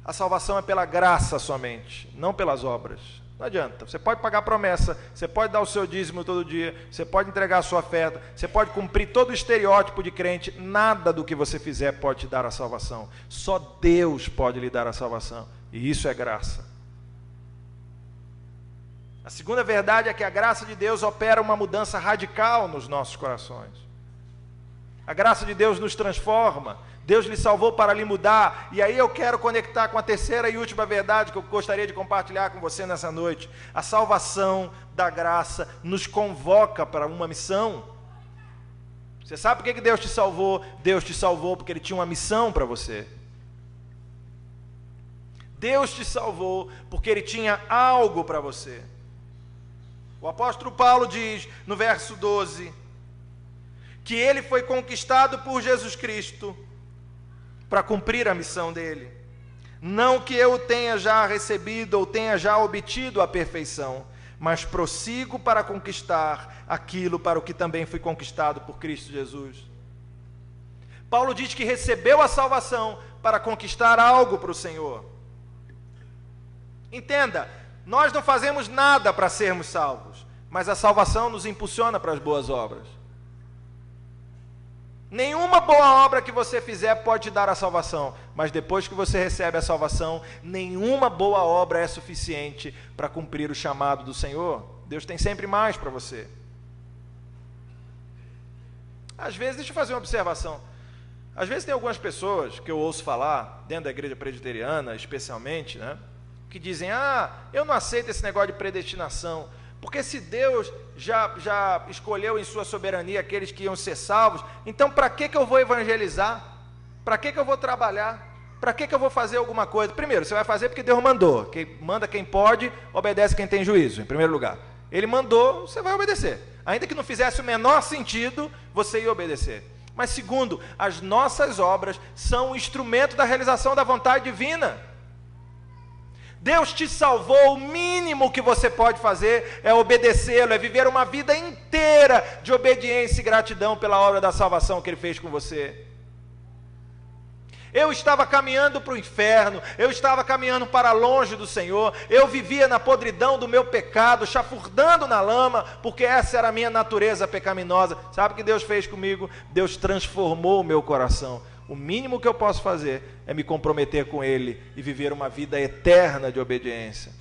a salvação é pela graça somente, não pelas obras. Não adianta, você pode pagar promessa, você pode dar o seu dízimo todo dia, você pode entregar a sua oferta, você pode cumprir todo o estereótipo de crente, nada do que você fizer pode te dar a salvação. Só Deus pode lhe dar a salvação, e isso é graça. A segunda verdade é que a graça de Deus opera uma mudança radical nos nossos corações. A graça de Deus nos transforma. Deus lhe salvou para lhe mudar. E aí eu quero conectar com a terceira e última verdade que eu gostaria de compartilhar com você nessa noite. A salvação da graça nos convoca para uma missão. Você sabe por que Deus te salvou? Deus te salvou porque Ele tinha uma missão para você. Deus te salvou porque Ele tinha algo para você. O apóstolo Paulo diz no verso 12 que ele foi conquistado por Jesus Cristo para cumprir a missão dele. Não que eu tenha já recebido ou tenha já obtido a perfeição, mas prossigo para conquistar aquilo para o que também fui conquistado por Cristo Jesus. Paulo diz que recebeu a salvação para conquistar algo para o Senhor. Entenda, nós não fazemos nada para sermos salvos, mas a salvação nos impulsiona para as boas obras. Nenhuma boa obra que você fizer pode te dar a salvação, mas depois que você recebe a salvação, nenhuma boa obra é suficiente para cumprir o chamado do Senhor. Deus tem sempre mais para você. Às vezes, deixa eu fazer uma observação. Às vezes tem algumas pessoas que eu ouço falar, dentro da igreja presbiteriana especialmente, né, que dizem, eu não aceito esse negócio de predestinação, porque se Deus já escolheu em sua soberania aqueles que iam ser salvos, então para que eu vou evangelizar? Para que eu vou trabalhar? Para que eu vou fazer alguma coisa? Primeiro, você vai fazer porque Deus mandou. Quem manda quem pode, obedece quem tem juízo, em primeiro lugar. Ele mandou, você vai obedecer. Ainda que não fizesse o menor sentido, você ia obedecer. Mas segundo, as nossas obras são um instrumento da realização da vontade divina. Deus te salvou, o mínimo que você pode fazer é obedecê-lo, é viver uma vida inteira de obediência e gratidão pela obra da salvação que Ele fez com você. Eu estava caminhando para o inferno, eu estava caminhando para longe do Senhor, eu vivia na podridão do meu pecado, chafurdando na lama, porque essa era a minha natureza pecaminosa. Sabe o que Deus fez comigo? Deus transformou o meu coração. O mínimo que eu posso fazer é me comprometer com Ele e viver uma vida eterna de obediência.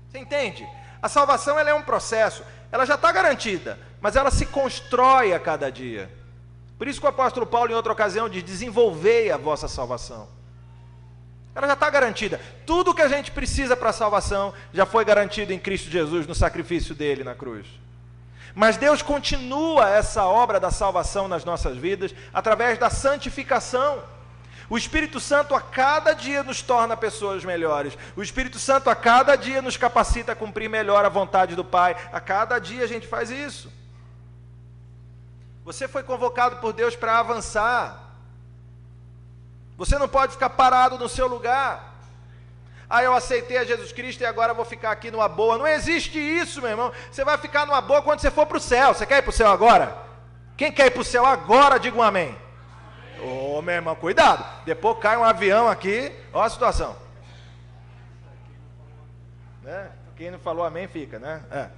Você entende? A salvação ela é um processo, ela já está garantida, mas ela se constrói a cada dia. Por isso que o apóstolo Paulo, em outra ocasião, diz: desenvolvei a vossa salvação. Ela já está garantida. Tudo que a gente precisa para a salvação já foi garantido em Cristo Jesus, no sacrifício dele na cruz. Mas Deus continua essa obra da salvação nas nossas vidas através da santificação. O Espírito Santo a cada dia nos torna pessoas melhores. O Espírito Santo a cada dia nos capacita a cumprir melhor a vontade do Pai. A cada dia a gente faz isso. Você foi convocado por Deus para avançar. Você não pode ficar parado no seu lugar. Eu aceitei a Jesus Cristo e agora vou ficar aqui numa boa. Não existe isso, meu irmão. Você vai ficar numa boa quando você for para o céu. Você quer ir para o céu agora? Quem quer ir para o céu agora, diga um amém. Ô, meu irmão, cuidado. Depois cai um avião aqui, olha a situação. Né? Quem não falou amém fica, né?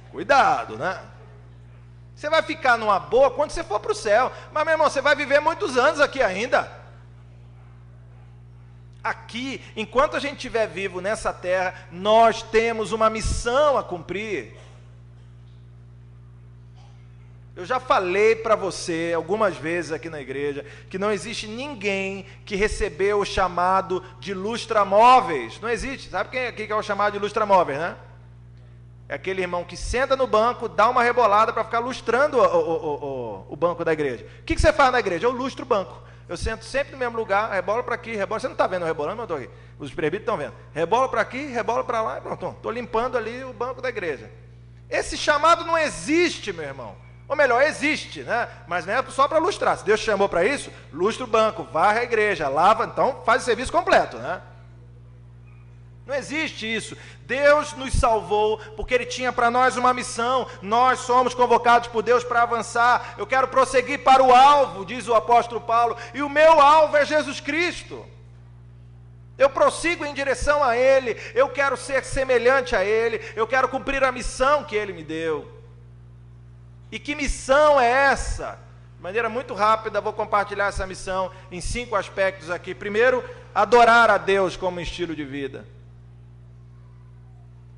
Cuidado, né? Você vai ficar numa boa quando você for para o céu. Mas, meu irmão, você vai viver muitos anos aqui ainda. Aqui, enquanto a gente estiver vivo nessa terra, nós temos uma missão a cumprir. Eu já falei para você algumas vezes aqui na igreja que não existe ninguém que recebeu o chamado de lustramóveis. Não existe. Sabe quem aqui é o chamado de lustramóveis, né? É aquele irmão que senta no banco, dá uma rebolada para ficar lustrando o banco da igreja. O que você faz na igreja? Eu lustro o banco. Eu sento sempre no mesmo lugar, rebola para aqui, rebola. Você não está vendo eu rebolando, mas eu estou aqui. Os presbíteros estão vendo. Rebola para aqui, rebola para lá e pronto. Estou limpando ali o banco da igreja. Esse chamado não existe, meu irmão. Ou melhor, existe, né? Mas não é só para lustrar. Se Deus te chamou para isso, lustra o banco, varre a igreja, lava, então faz o serviço completo, né? Não existe isso. Deus nos salvou porque Ele tinha para nós uma missão. Nós somos convocados por Deus para avançar. Eu quero prosseguir para o alvo, diz o apóstolo Paulo, e o meu alvo é Jesus Cristo. Eu prossigo em direção a Ele, eu quero ser semelhante a Ele, eu quero cumprir a missão que Ele me deu. E que missão é essa? De maneira muito rápida, vou compartilhar essa missão em 5 aspectos aqui. Primeiro, adorar a Deus como estilo de vida.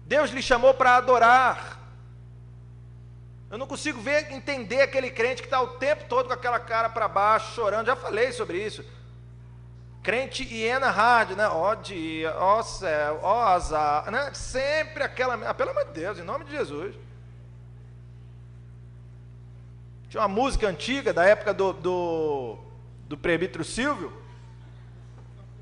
Deus lhe chamou para adorar. Eu não consigo entender aquele crente que está o tempo todo com aquela cara para baixo, chorando. Já falei sobre isso. Crente hiena hard, né? Ó dia, ó céu, ó azar, né? Sempre aquela... pelo amor de Deus, em nome de Jesus. Tinha uma música antiga, da época do presbítero Silvio.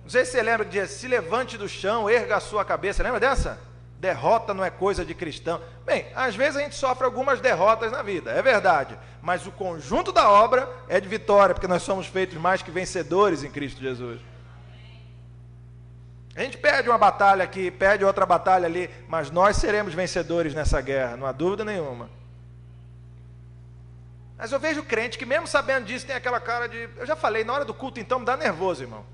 Não sei se você lembra que dizia: se levante do chão, erga a sua cabeça. Lembra dessa? Derrota não é coisa de cristão. Bem, às vezes a gente sofre algumas derrotas na vida, é verdade. Mas o conjunto da obra é de vitória, porque nós somos feitos mais que vencedores em Cristo Jesus. A gente perde uma batalha aqui, perde outra batalha ali, mas nós seremos vencedores nessa guerra, não há dúvida nenhuma. Mas eu vejo crente que mesmo sabendo disso tem aquela cara de... Eu já falei, na hora do culto então me dá nervoso, irmão.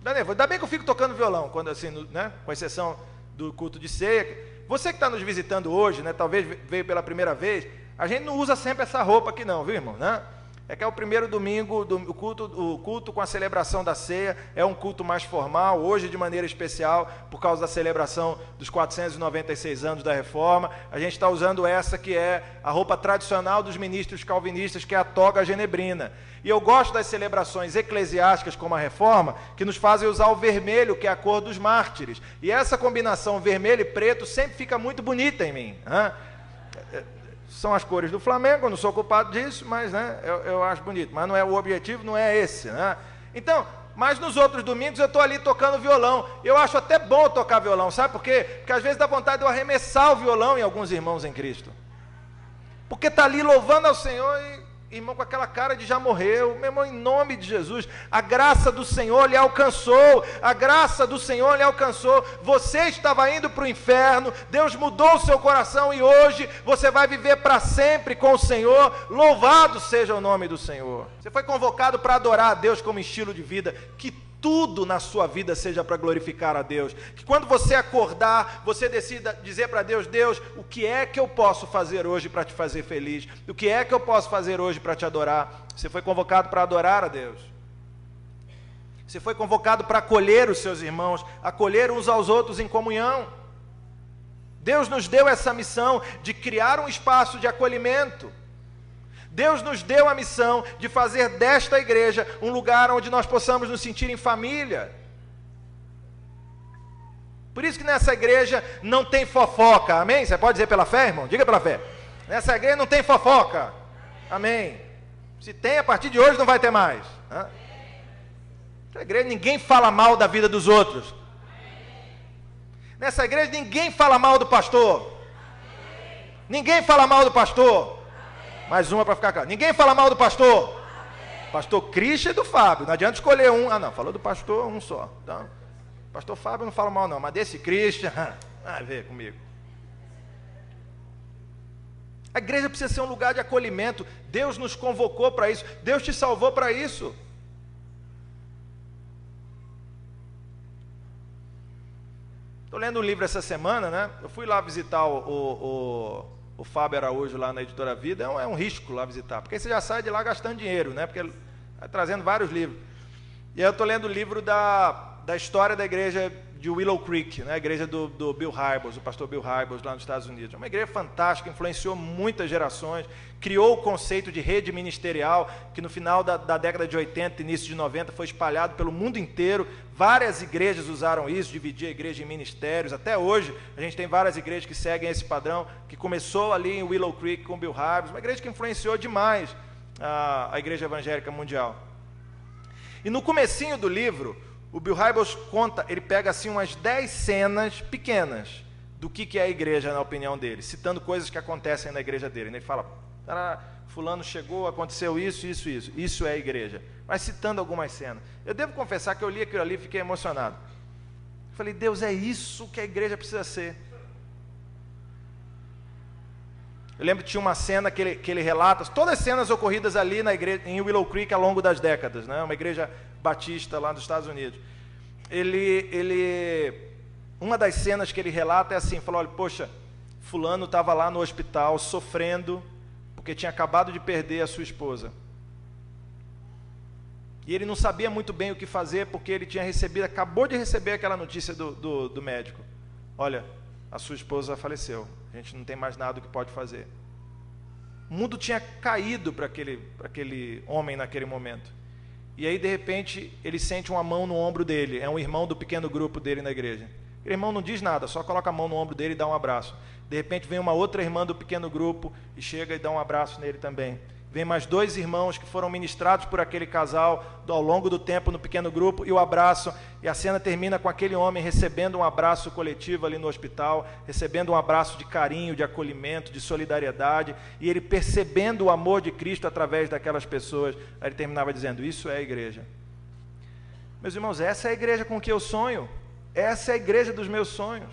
Dá nervoso. Ainda bem que eu fico tocando violão, quando assim, né? Com exceção do culto de ceia. Você que está nos visitando hoje, né? Talvez veio pela primeira vez, a gente não usa sempre essa roupa aqui não, viu, irmão? Né? É que é o primeiro domingo, o culto com a celebração da ceia, é um culto mais formal, hoje de maneira especial, por causa da celebração dos 496 anos da Reforma. A gente está usando essa que é a roupa tradicional dos ministros calvinistas, que é a toga genebrina. E eu gosto das celebrações eclesiásticas como a Reforma, que nos fazem usar o vermelho, que é a cor dos mártires. E essa combinação vermelho e preto sempre fica muito bonita em mim. Né? São as cores do Flamengo, eu não sou culpado disso, mas né, eu acho bonito. Mas não é o objetivo, não é esse. Né? Então, mas nos outros domingos eu estou ali tocando violão. Eu acho até bom tocar violão, sabe por quê? Porque às vezes dá vontade de eu arremessar o violão em alguns irmãos em Cristo. Porque está ali louvando ao Senhor e... Irmão, com aquela cara de já morreu. Meu irmão, em nome de Jesus, a graça do Senhor lhe alcançou, a graça do Senhor lhe alcançou. Você estava indo para o inferno, Deus mudou o seu coração e hoje você vai viver para sempre com o Senhor. Louvado seja o nome do Senhor. Você foi convocado para adorar a Deus como estilo de vida. Que tudo na sua vida seja para glorificar a Deus. Que quando você acordar, você decida dizer para Deus: Deus, o que é que eu posso fazer hoje para te fazer feliz? O que é que eu posso fazer hoje para te adorar? Você foi convocado para adorar a Deus. Você foi convocado para acolher os seus irmãos, acolher uns aos outros em comunhão. Deus nos deu essa missão de criar um espaço de acolhimento. Deus nos deu a missão de fazer desta igreja um lugar onde nós possamos nos sentir em família. Por isso que nessa igreja não tem fofoca, amém? Você pode dizer pela fé, irmão? Diga pela fé. Nessa igreja não tem fofoca, amém? Se tem, a partir de hoje não vai ter mais. Nessa igreja ninguém fala mal da vida dos outros. Nessa igreja ninguém fala mal do pastor. Ninguém fala mal do pastor. Mais uma para ficar claro. Ninguém fala mal do pastor. Amém. Pastor Christian e do Fábio. Não adianta escolher um. Ah, não, falou do pastor, um só. Então, pastor Fábio não fala mal não, mas desse Christian, vai ver comigo. A igreja precisa ser um lugar de acolhimento. Deus nos convocou para isso. Deus te salvou para isso. Estou lendo um livro essa semana, né? Eu fui lá visitar o Fábio Araújo lá na Editora Vida. É um risco lá visitar, porque você já sai de lá gastando dinheiro, né? Porque ele vai trazendo vários livros. E aí eu estou lendo o livro da história da igreja de Willow Creek, né? A igreja do Bill Hybels, o pastor Bill Hybels lá nos Estados Unidos. É uma igreja fantástica, influenciou muitas gerações, criou o conceito de rede ministerial, que no final da década de 80, início de 90, foi espalhado pelo mundo inteiro. Várias igrejas usaram isso, dividir a igreja em ministérios. Até hoje, a gente tem várias igrejas que seguem esse padrão, que começou ali em Willow Creek com Bill Hybels, uma igreja que influenciou demais a igreja evangélica mundial. E no comecinho do livro, o Bill Hybels conta, ele pega assim umas 10 cenas pequenas, do que é a igreja na opinião dele, citando coisas que acontecem na igreja dele. Ele fala, fulano chegou, aconteceu isso, isso, isso. Isso é a igreja. Mas citando algumas cenas. Eu devo confessar que eu li aquilo ali e fiquei emocionado. Eu falei, Deus, é isso que a igreja precisa ser. Eu lembro que tinha uma cena que ele relata, todas as cenas ocorridas ali na igreja, em Willow Creek ao longo das décadas, né? Uma igreja batista lá nos Estados Unidos. Uma das cenas que ele relata é assim, falou, olha, poxa, fulano estava lá no hospital sofrendo, porque tinha acabado de perder a sua esposa. E ele não sabia muito bem o que fazer, porque ele acabou de receber aquela notícia do médico. Olha, a sua esposa faleceu, a gente não tem mais nada que pode fazer. O mundo tinha caído para aquele homem naquele momento. E aí, de repente, ele sente uma mão no ombro dele, é um irmão do pequeno grupo dele na igreja. Aquele irmão não diz nada, só coloca a mão no ombro dele e dá um abraço. De repente, vem uma outra irmã do pequeno grupo e chega e dá um abraço nele também. Vem mais 2 irmãos que foram ministrados por aquele casal ao longo do tempo no pequeno grupo, e o abraço, e a cena termina com aquele homem recebendo um abraço coletivo ali no hospital, recebendo um abraço de carinho, de acolhimento, de solidariedade, e ele percebendo o amor de Cristo através daquelas pessoas. Aí ele terminava dizendo, isso é a igreja. Meus irmãos, essa é a igreja com que eu sonho, essa é a igreja dos meus sonhos.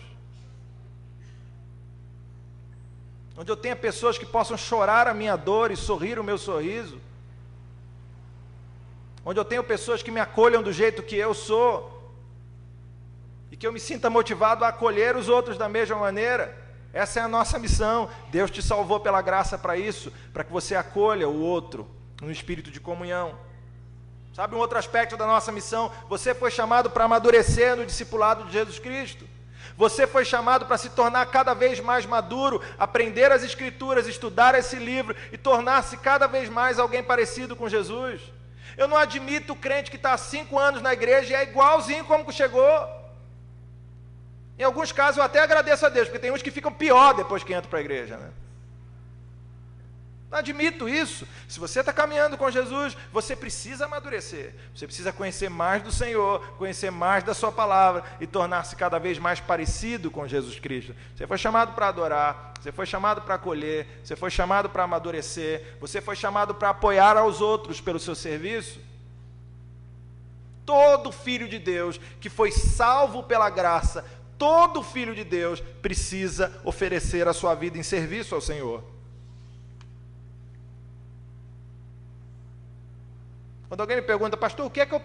Onde eu tenha pessoas que possam chorar a minha dor e sorrir o meu sorriso. Onde eu tenho pessoas que me acolham do jeito que eu sou. E que eu me sinta motivado a acolher os outros da mesma maneira. Essa é a nossa missão. Deus te salvou pela graça para isso, para que você acolha o outro no espírito de comunhão. Sabe um outro aspecto da nossa missão? Você foi chamado para amadurecer no discipulado de Jesus Cristo. Você foi chamado para se tornar cada vez mais maduro, aprender as Escrituras, estudar esse livro e tornar-se cada vez mais alguém parecido com Jesus. Eu não admito o crente que está há 5 anos na igreja e é igualzinho como chegou. Em alguns casos eu até agradeço a Deus, porque tem uns que ficam pior depois que entram para a igreja, né? Não admito isso. Se você está caminhando com Jesus, você precisa amadurecer. Você precisa conhecer mais do Senhor, conhecer mais da sua palavra e tornar-se cada vez mais parecido com Jesus Cristo. Você foi chamado para adorar, você foi chamado para acolher, você foi chamado para amadurecer, você foi chamado para apoiar aos outros pelo seu serviço. Todo filho de Deus que foi salvo pela graça, todo filho de Deus precisa oferecer a sua vida em serviço ao Senhor. Quando alguém me pergunta, pastor, o que é que eu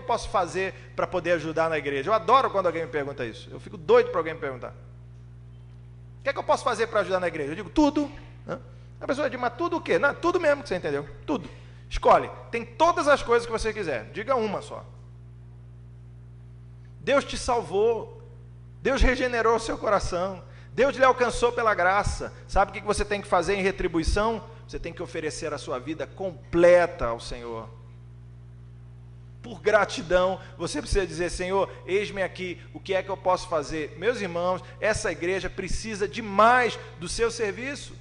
posso fazer para poder ajudar na igreja? Eu adoro quando alguém me pergunta isso. Eu fico doido para alguém me perguntar. O que é que eu posso fazer para ajudar na igreja? Eu digo, tudo. A pessoa diz, mas tudo o quê? Não, tudo mesmo que você entendeu. Tudo. Escolhe. Tem todas as coisas que você quiser. Diga uma só. Deus te salvou. Deus regenerou o seu coração. Deus lhe alcançou pela graça. Sabe o que você tem que fazer em retribuição? Você tem que oferecer a sua vida completa ao Senhor. Por gratidão, você precisa dizer, Senhor, eis-me aqui, o que é que eu posso fazer? Meus irmãos, essa igreja precisa demais do seu serviço.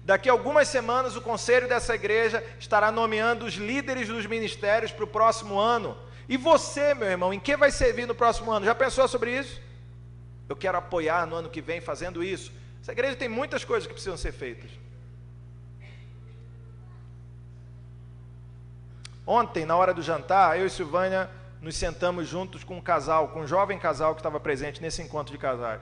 Daqui a algumas semanas, o conselho dessa igreja estará nomeando os líderes dos ministérios para o próximo ano. E você, meu irmão, em que vai servir no próximo ano? Já pensou sobre isso? Eu quero apoiar no ano que vem fazendo isso. Essa igreja tem muitas coisas que precisam ser feitas. Ontem, na hora do jantar, eu e Silvânia nos sentamos juntos com um casal, com um jovem casal que estava presente nesse encontro de casais.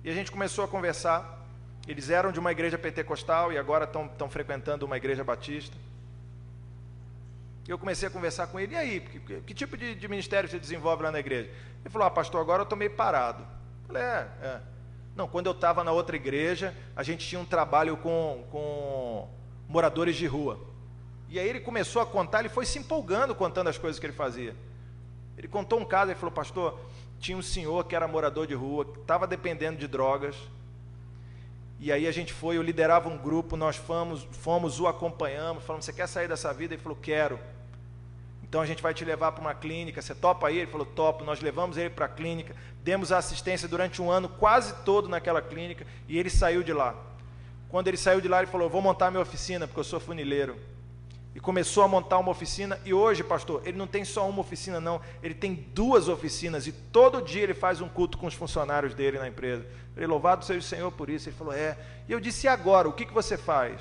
E a gente começou a conversar. Eles eram de uma igreja pentecostal e agora estão frequentando uma igreja batista. E eu comecei a conversar com ele, e aí, que tipo de ministério você desenvolve lá na igreja? Ele falou, pastor, agora eu estou meio parado. Eu falei, Não, quando eu estava na outra igreja, a gente tinha um trabalho com moradores de rua. E aí ele começou a contar, ele foi se empolgando contando as coisas que ele fazia. Ele contou um caso, ele falou, pastor, tinha um senhor que era morador de rua, que estava dependendo de drogas, e aí a gente foi, eu liderava um grupo, nós fomos, o acompanhamos, falamos, você quer sair dessa vida? Ele falou, quero. Então a gente vai te levar para uma clínica, você topa aí? Ele falou, topo. Nós levamos ele para a clínica, demos assistência durante um ano, quase todo naquela clínica, e ele saiu de lá. Quando ele saiu de lá, ele falou, vou montar minha oficina, porque eu sou funileiro. e começou a montar uma oficina, e hoje, pastor, ele não tem só uma oficina não, ele tem 2 oficinas, e todo dia ele faz um culto com os funcionários dele na empresa. Ele, louvado seja o Senhor por isso. Ele falou, e eu disse, e agora, o que você faz?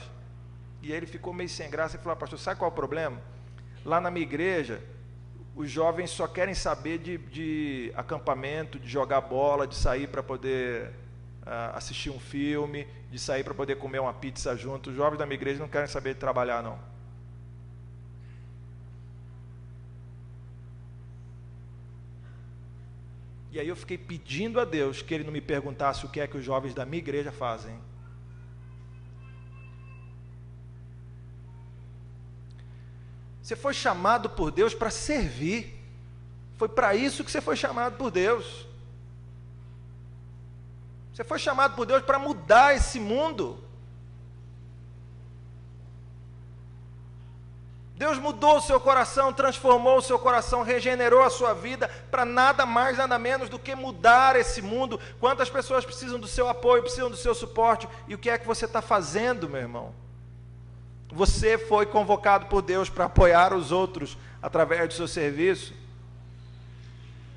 E aí ele ficou meio sem graça, e falou, pastor, sabe qual é o problema? Lá na minha igreja, os jovens só querem saber de acampamento, de jogar bola, de sair para poder assistir um filme, de sair para poder comer uma pizza junto. Os jovens da minha igreja não querem saber de trabalhar, não. E aí eu fiquei pedindo a Deus que Ele não me perguntasse o que é que os jovens da minha igreja fazem. Você foi chamado por Deus para servir. Foi para isso que você foi chamado por Deus. Você foi chamado por Deus para mudar esse mundo. Deus mudou o seu coração, transformou o seu coração, regenerou a sua vida para nada mais, nada menos do que mudar esse mundo. Quantas pessoas precisam do seu apoio, precisam do seu suporte? E o que é que você está fazendo, meu irmão? Você foi convocado por Deus para apoiar os outros através do seu serviço.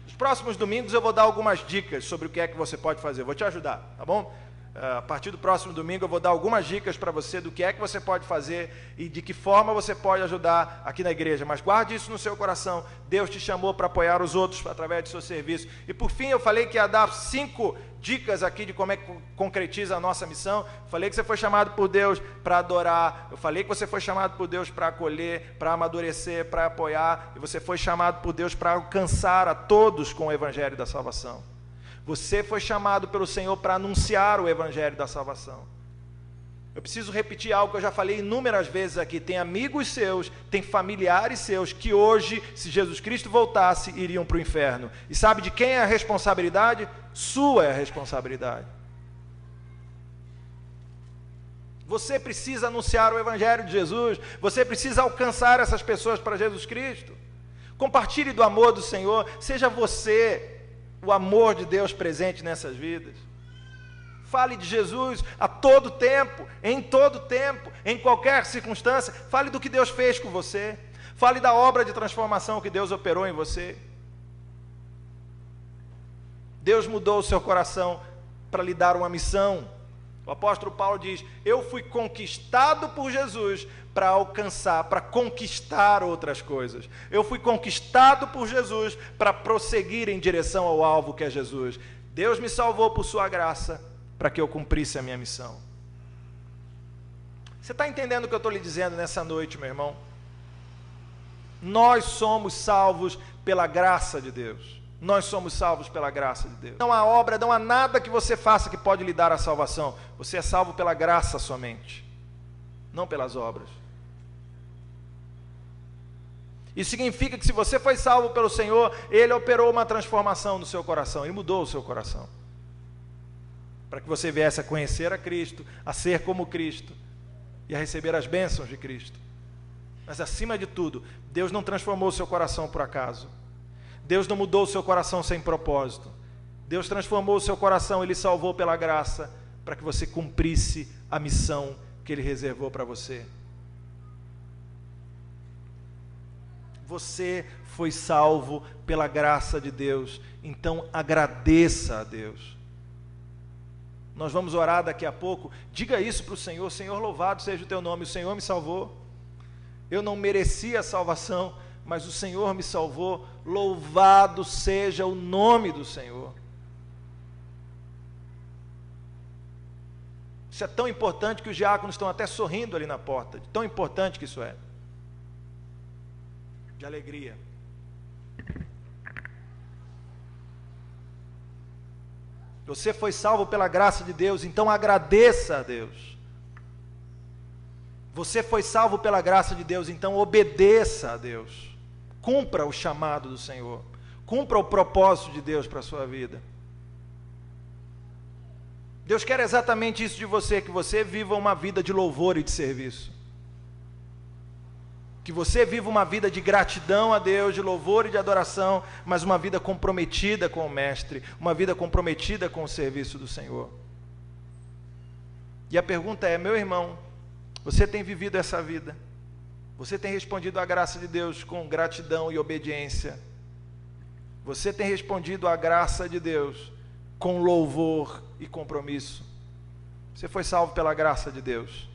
Nos próximos domingos eu vou dar algumas dicas sobre o que é que você pode fazer. Vou te ajudar, tá bom? A partir do próximo domingo eu vou dar algumas dicas para você do que é que você pode fazer e de que forma você pode ajudar aqui na igreja. Mas guarde isso no seu coração. Deus te chamou para apoiar os outros através do seu serviço. E por fim eu falei que ia dar 5 dicas aqui de como é que concretiza a nossa missão. Falei que você foi chamado por Deus para adorar. Eu falei que você foi chamado por Deus para acolher, para amadurecer, para apoiar. E você foi chamado por Deus para alcançar a todos com o evangelho da salvação. Você foi chamado pelo Senhor para anunciar o evangelho da salvação. Eu preciso repetir algo que eu já falei inúmeras vezes aqui. Tem amigos seus, tem familiares seus que hoje, se Jesus Cristo voltasse, iriam para o inferno. E sabe de quem é a responsabilidade? Sua é a responsabilidade. Você precisa anunciar o evangelho de Jesus. Você precisa alcançar essas pessoas para Jesus Cristo. Compartilhe do amor do Senhor. Seja você o amor de Deus presente nessas vidas. Fale de Jesus a todo tempo, em qualquer circunstância. Fale do que Deus fez com você. Fale da obra de transformação que Deus operou em você. Deus mudou o seu coração para lhe dar uma missão. O apóstolo Paulo diz, eu fui conquistado por Jesus para alcançar, para conquistar outras coisas. Eu fui conquistado por Jesus para prosseguir em direção ao alvo que é Jesus. Deus me salvou por sua graça para que eu cumprisse a minha missão. Você está entendendo o que eu estou lhe dizendo nessa noite, meu irmão? Nós somos salvos pela graça de Deus. Nós somos salvos pela graça de Deus. Não há obra, não há nada que você faça que pode lhe dar a salvação. Você é salvo pela graça somente, não pelas obras. Isso significa que se você foi salvo pelo Senhor, Ele operou uma transformação no seu coração, Ele mudou o seu coração, para que você viesse a conhecer a Cristo, a ser como Cristo e a receber as bênçãos de Cristo. Mas acima de tudo, Deus não transformou o seu coração por acaso. Deus não mudou o seu coração sem propósito. Deus transformou o seu coração, Ele salvou pela graça, para que você cumprisse a missão que Ele reservou para você. Você foi salvo pela graça de Deus, então agradeça a Deus. Nós vamos orar daqui a pouco. Diga isso para o Senhor: Senhor, louvado seja o teu nome, o Senhor me salvou. Eu não merecia a salvação, mas o Senhor me salvou. Louvado seja o nome do Senhor. Isso é tão importante que os diáconos estão até sorrindo ali na porta, de tão importante que isso é. De alegria. Você foi salvo pela graça de Deus, então agradeça a Deus. Você foi salvo pela graça de Deus, então obedeça a Deus. Cumpra o chamado do Senhor. Cumpra o propósito de Deus para a sua vida. Deus quer exatamente isso de você, que você viva uma vida de louvor e de serviço. Que você viva uma vida de gratidão a Deus, de louvor e de adoração, mas uma vida comprometida com o Mestre, uma vida comprometida com o serviço do Senhor. E a pergunta é, meu irmão, você tem vivido essa vida? Você tem respondido à graça de Deus com gratidão e obediência. Você tem respondido à graça de Deus com louvor e compromisso. Você foi salvo pela graça de Deus.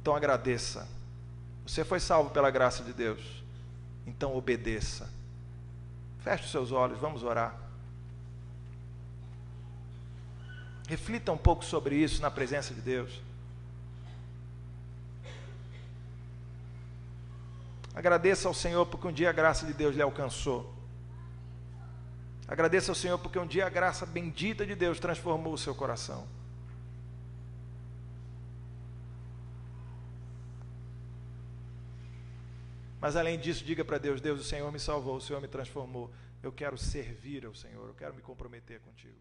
Então agradeça. Você foi salvo pela graça de Deus. Então obedeça. Feche os seus olhos, vamos orar. Reflita um pouco sobre isso na presença de Deus. Agradeça ao Senhor porque um dia a graça de Deus lhe alcançou. Agradeça ao Senhor porque um dia a graça bendita de Deus transformou o seu coração. Mas além disso, diga para Deus: Deus, o Senhor me salvou, o Senhor me transformou. Eu quero servir ao Senhor, eu quero me comprometer contigo.